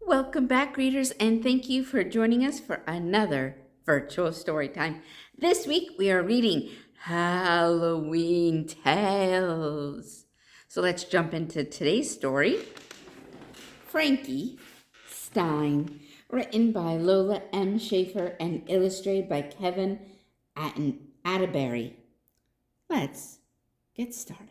Welcome back, readers, and thank you for joining us for another virtual story time. This week we are reading Halloween Tales. So let's jump into today's story. Frankie Stein, written by Lola M. Schaefer and illustrated by Kevan Atteberry. Let's get started.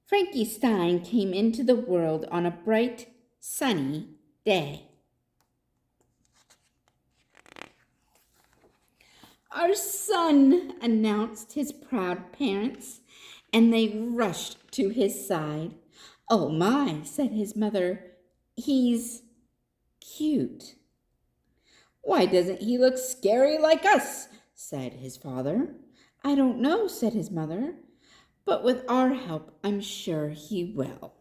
Frankie Stein came into the world on a bright, sunny day. "Our son," announced his proud parents, and they rushed to his side. "Oh my," said his mother, "he's cute." "Why doesn't he look scary like us?" said his father. "I don't know," said his mother, "but with our help, I'm sure he will."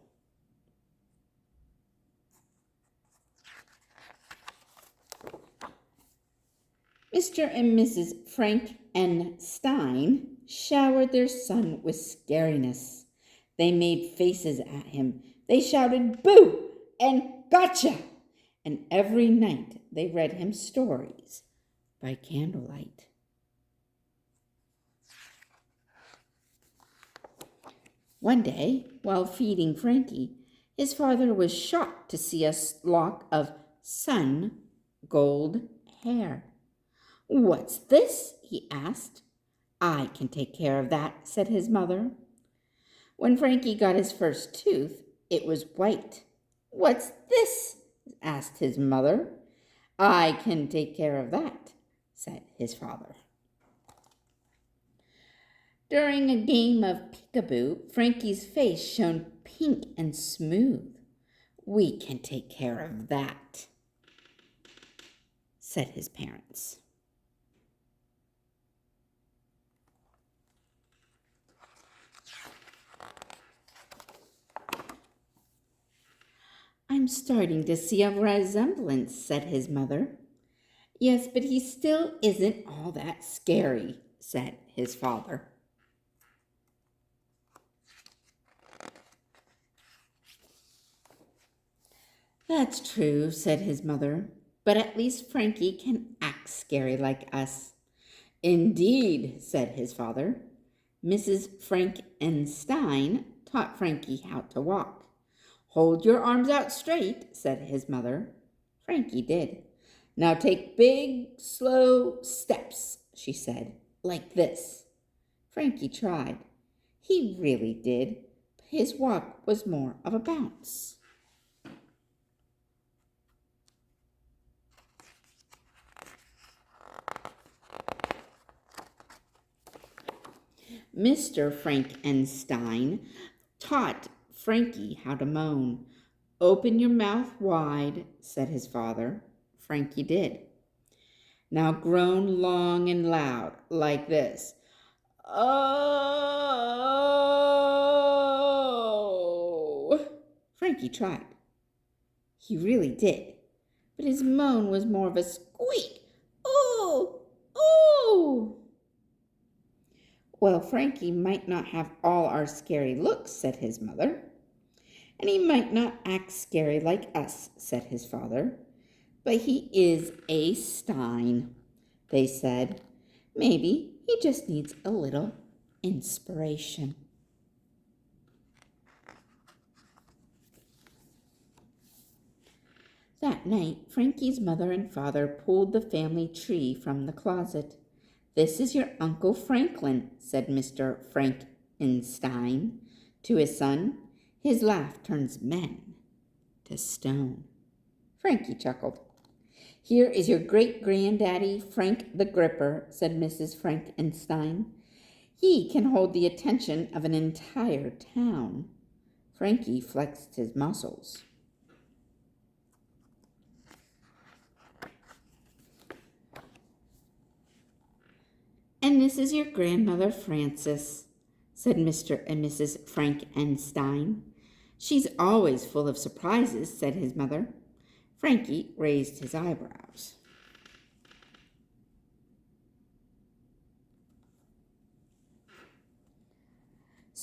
Mr. and Mrs. Frank N. Stein showered their son with scariness. They made faces at him. They shouted, "Boo!" and "Gotcha!" And every night they read him stories by candlelight. One day, while feeding Frankie, his father was shocked to see a lock of sun gold hair. "What's this?" he asked. "I can take care of that," said his mother. When Frankie got his first tooth, it was white. "What's this?" asked his mother. "I can take care of that," said his father. During a game of peekaboo, Frankie's face shone pink and smooth. "We can take care of that," said his parents. "I'm starting to see a resemblance," said his mother. "Yes, but he still isn't all that scary," said his father. "That's true," said his mother, "but at least Frankie can act scary like us." "Indeed," said his father. Mrs. Frank N. Stein taught Frankie how to walk. "Hold your arms out straight," said his mother. Frankie did. "Now take big, slow steps," she said, "like this." Frankie tried. He really did, but his walk was more of a bounce. Mr. Frank N. Stein taught Frankie how to moan. "Open your mouth wide," said his father. Frankie did. "Now groan long and loud, like this. Oh!" Frankie tried. He really did, but his moan was more of a squeak. "Oh! Oh!" "Well, Frankie might not have all our scary looks," said his mother. "And he might not act scary like us," said his father. "But he is a Stein," they said. "Maybe he just needs a little inspiration." That night, Frankie's mother and father pulled the family tree from the closet. "This is your Uncle Franklin," said Mr. Frank Stein to his son. "His laugh turns men to stone." Frankie chuckled. "Here is your great-granddaddy, Frank the Gripper," said Mrs. Frank Stein. "He can hold the attention of an entire town." Frankie flexed his muscles. "And this is your grandmother, Frances," said Mr. and Mrs. Frank Stein. "She's always full of surprises," said his mother. Frankie raised his eyebrows.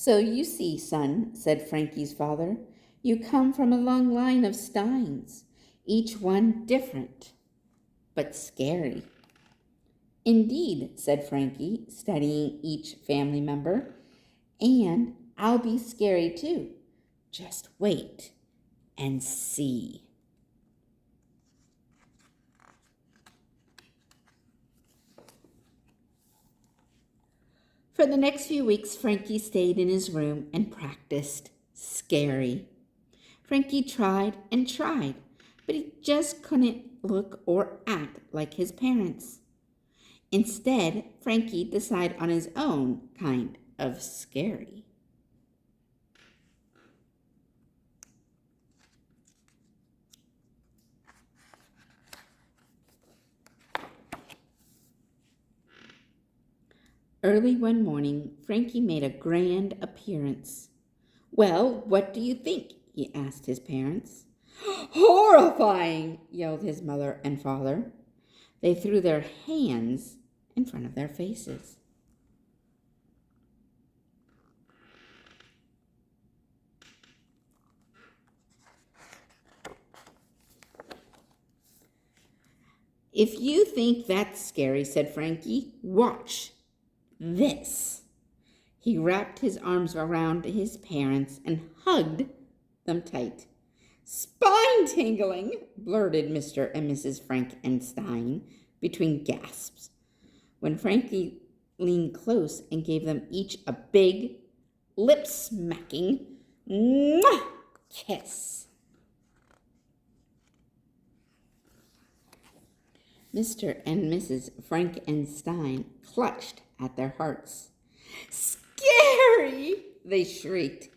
So you see, son, said Frankie's father, you come from a long line of Steins, each one different, but scary. Indeed, said Frankie, studying each family member, and I'll be scary too. Just wait and see. For the next few weeks, Frankie stayed in his room and practiced scary. Frankie tried and tried, but he just couldn't look or act like his parents. Instead, Frankie decided on his own kind of scary. Early one morning, Frankie made a grand appearance. Well, what do you think? He asked his parents. Horrifying, yelled his mother and father. They threw their hands in front of their faces. If you think that's scary, said Frankie, watch this. He wrapped his arms around his parents and hugged them tight. Spine tingling, blurted Mr. and Mrs. Frankenstein between gasps, when Frankie leaned close and gave them each a big, lip-smacking kiss. Mr. and Mrs. Frankenstein clutched at their hearts. Scary, they shrieked,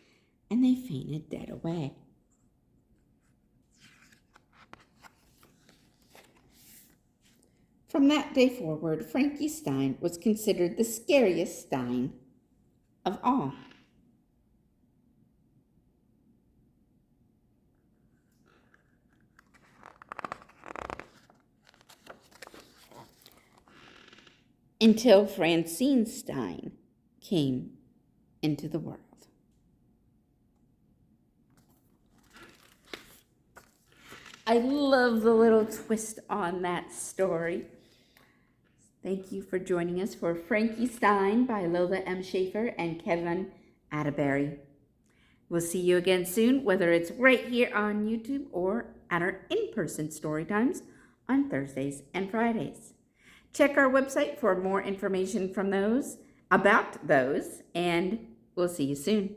and they fainted dead away. From that day forward, Frankie Stein was considered the scariest Stein of all. Until Francine Stein came into the world. I love the little twist on that story. Thank you for joining us for Frankie Stein by Lola M. Schaefer and Kevan Atteberry. We'll see you again soon, whether it's right here on YouTube or at our in-person story times on Thursdays and Fridays. Check our website for more information about those, and we'll see you soon.